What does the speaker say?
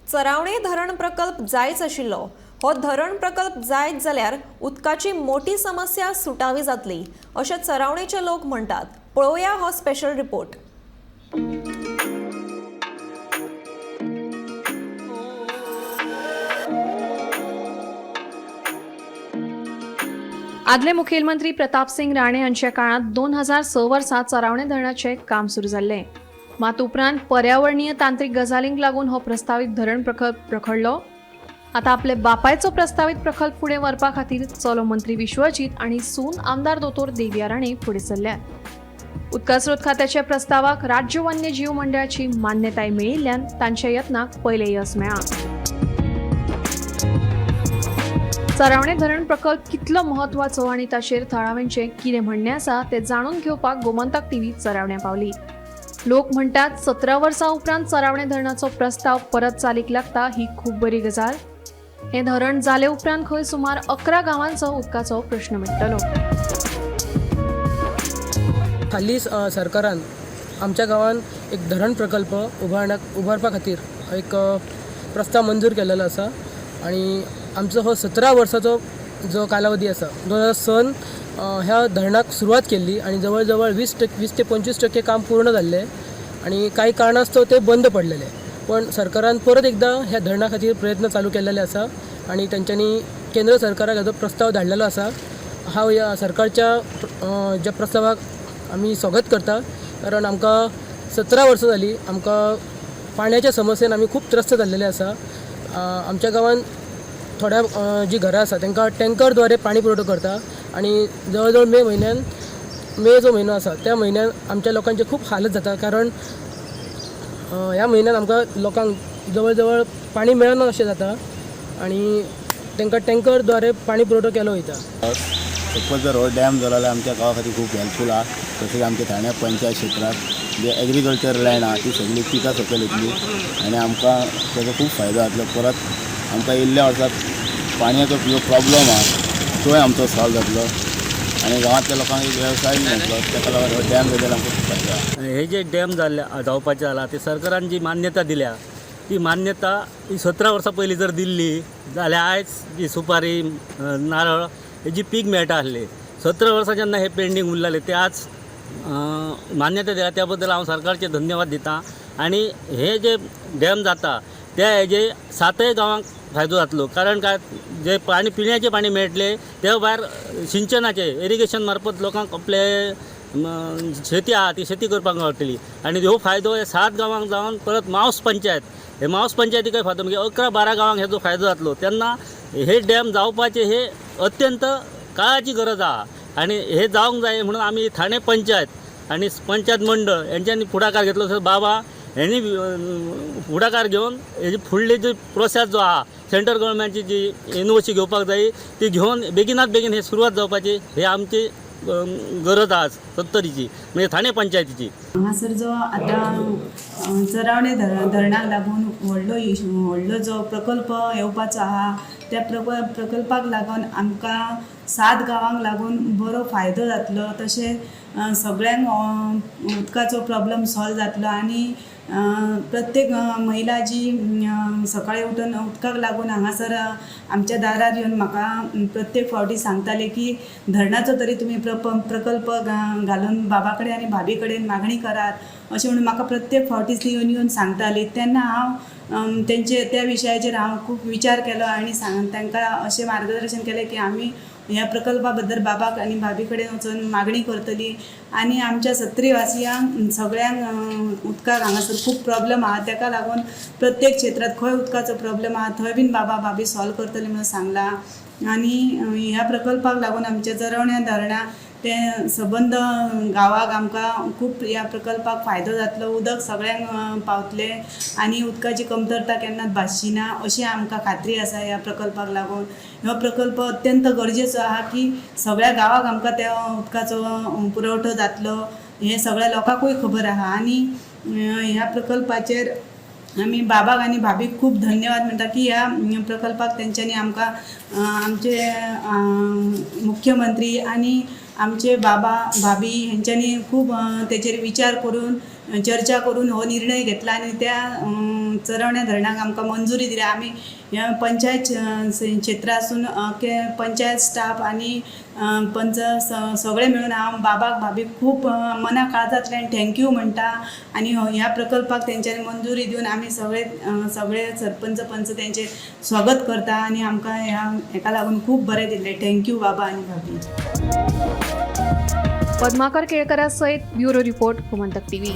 चरावणे धरण प्रकल्प जायच आशिल्लो। हो धरण प्रकल्प जायत जाल्यार उदकाची मोठी समस्या सुटावी जातली अशें चरावणेचे लोक म्हणटात। पळोवया हो स्पेशल रिपोर्ट। आदले मुखेलमंत्री प्रताप सिंग राणे यांच्या काळात 2006 वर्सा चरावणे धरणाचे काम सुरू झाले। मात उपरांत पर्यावरणीय तांत्रिक गजालींक लागून हो प्रस्तावित धरण प्रकल्प रखडलो। आता आपले बापायचो प्रस्तावित प्रकल्प फुडें व्हरपा खातीर चलो मंत्री विश्वजीत आणि सून आमदार दोतोर देविया राणे फुडें सरल्यात। उदका स्रोत खात्याच्या प्रस्तावाक राज्य वन्यजीव मंडळाची मान्यताय मेळिल्ल्यान तांच्या यत्नाक पयले यश मेळ्ळा। चरावणे धरण प्रकल्प कितलो महत्वाचो आणि ताचेर थळाव्यांचे कितें म्हणणें आसा ते जाणून घेवपाक गोमंतक टीव्ही चरावणे पावली। लोक म्हणटात 17 वर्सां उपरांत चरावणे धरणाचो प्रस्ताव परत चालीक लागता ही खूब बरी गजाल। हे धरण जाले उपरांत खंय सुमार 11 गावांचो उदकाचो प्रश्न मिटतलो। हालीं सरकारान आमच्या गांवान एक धरण प्रकल्प उभारपा खातीर एक प्रस्ताव मंजूर केलेलो आसा आणि आमचो हो 17 वर्साचो जो कालावधी आसा 2006 ह्या धरणाक सुरवात केल्ली आणि जवळ जवळ 20 ते 25% काम पूर्ण जाल्ले आणि काही कारणास्तव ते बंद पडलेले। पण सरकारान परत एकदा ह्या धरणा खातीर प्रयत्न चालू केलेले आसा आणि त्यांच्यानी केंद्र सरकाराक हाजो प्रस्ताव धाडलेलो आसा। हांव ह्या सरकारच्या ज्या प्रस्तावाक आमी स्वागत करता, कारण आमकां 17 वर्सां जालीं आमकां पाण्याच्या समस्येन आमी खूब त्रस्त जाल्लेले आसा। आमच्या गांवान थोड्या जी घरां आसा तांकां टँकरद्वारे पाणी पुरवठो करता आणि जवळ मे जो म्हयनो आसा त्या म्हयन्यान आमच्या लोकांचे खूब हालत जाता, कारण ह्या म्हयन्यान आमकां लोकांक जवळ जवळ पाणी मेळना अशें जाता आणि तांकां टँकरद्वारे पाणी पुरवठो केलो वयता। सपोज जर हो डॅम जालो जाल्यार आमच्या गांवा खातीर खूब हेल्पफूल आहा। तशेंच आमच्या ठाण्या पंचायत क्षेत्रांत जे एग्रीकल्चर लँड आहा ती सगळी पिकां सकयल येतली आनी आमकां ताजो खूब फायदो जातलो। परत आमकां येयल्ल्या वर्साक पाणयाचो जो प्रॉब्लम आहा तोय आमचो सॉल्व जातलो आणि गांवांतल्या लोकांक एक वेवसाय मेळटलो। ताका लागून हो डॅम जाल्यार आमकां खूब फायदो आहा। हे जे डॅम जावपाचे जाला ते सरकारान जी मान्यता दिल्या ती मान्यता ही 17 वर्सां पयलीं जर दिल्ली जाल्यार आयज जी सुपारी नारळ हेजी पीक मेळटा आसली। 17 वर्सां जेन्ना हे पेंडींग उरलेले ते आज मान्यता दिल्या त्या बद्दल हांव सरकारचे धन्यवाद दिता। आणि हे जे डॅम जाता त्या हेजे 7 गांवांक फायदो जातलो, कारण काय जे पाणी पिण्याचे पाणी मेळटले त्या भायर सिंचनाचे इरिगेशन मार्फत लोकांक आपले शेती आहा ती शेती करपाक गावतली आणि हो फायदो हे 7 गांवांक जावन परत मावस पंचायतीकय फायदो म्हणजे 11-12 गांवांक हेजो फायदो जातलो। तेन्ना हे डॅम जावपाचे हे अत्यंत काळाची गरज आहा आणि हे जावंक जाय म्हणून आमी ठाणे पंचायत आणि पंचायत मंडळ यांच्यांनी पुढाकार घेतलो। तसोच बाबा यांनी पुढाकार घेवन हेजी फुडली जी प्रोसेस जो आहा सेंट्रल गव्हर्मेंटची जी एनओसी घेवपाक जाय ती घेवन बेगिनात बेगीन हे सुरवात जावपाची हे आमची गरज आहा 70ची म्हणजे ठाणे पंचायतीची। हांगासर जो आतां चरावणे धरणाक लागून व्हडलो जो प्रकल्प येवपाचो आहा त्या प्रकल्पाक लागून आमकां 7 गांवांक लागून बरो फायदो जातलो। तशें सगळ्यांक उदकाचो प्रॉब्लेम सॉल्व जातलो आणि प्रत्येक महिला जी सकाळी उठून उदकाक लागून हांगासर आमच्या दारार येवन म्हाका प्रत्येक फावटी सांगताले की धरणाचो तरी तुमी प्रकल्प घालून बाबा कडेन आनी भाभी कडेन मागणी करात अशें म्हणून म्हाका प्रत्येक फावटीच ती येवन सांगताली। तेन्ना हांव त्या विशयाचेर हांव खूब विचार केलो आणि तांकां अशें मार्गदर्शन केलें की आमी ह्या प्रकल्पा बद्दल बाबाक आनी भाभी कडेन वचून मागणी करतली आणि आमच्या 37 वासियांक सगळ्यांक उदकाक हांगासर खूब प्रॉब्लेम आहा ताका लागून प्रत्येक क्षेत्रात खंय उदकाचो प्रॉब्लेम आहा थंय बीन बाबा भाभी सॉल्व करतली म्हणून सांगला। आणि ह्या प्रकल्पाक लागून आमच्या चरावण्या धरणा ते सबंद गांवाक आमकां खूब ह्या प्रकल्पाक फायदो जातलो। उदक सगळ्यांक पावतले आणि उदकाची कमतरता केन्नाच भासची ना अशी आमकां खात्री आसा। ह्या प्रकल्पाक लागून हो प्रकल्प अत्यंत गरजेचो आहा की सगळ्या गांवाक आमकां त्या उदकाचो पुरवठो जातलो हे सगळ्या लोकांकूय खबर आहा। आणि ह्या प्रकल्पाचेर आमी बाबाक आनी भाभीक खूब धन्यवाद म्हणटा की ह्या प्रकल्पाक तेंच्यांनी आमकां आमचे मुख्यमंत्री आणि आमचे बाबा भाभी हेंच्यांनी खूब तेचेर विचार करून चर्चा करून हो निर्णय घेतला आणि त्या चरवण्या धरणाक आमकां मंजुरी दिल्या. आमी ह्या पंचायत क्षेत्रासून पंचायत स्टाफ आणि पंच सगळे मिळून हांव बाबाक भाभीक खूप मना काळजांतल्यान थँक्यू म्हणटा आणि ह्या प्रकल्पाक तेंच्यांनी मंजुरी दिवन आमी सगळे सरपंच पंच तेंचे स्वागत करता आणि आमकां हेका लागून खूप बरें दिल्लें. थँक्यू बाबा आणि भाभी. पद्माकर केळकरा सयत ब्युरो रिपोर्ट गोमंतक टीव्ही.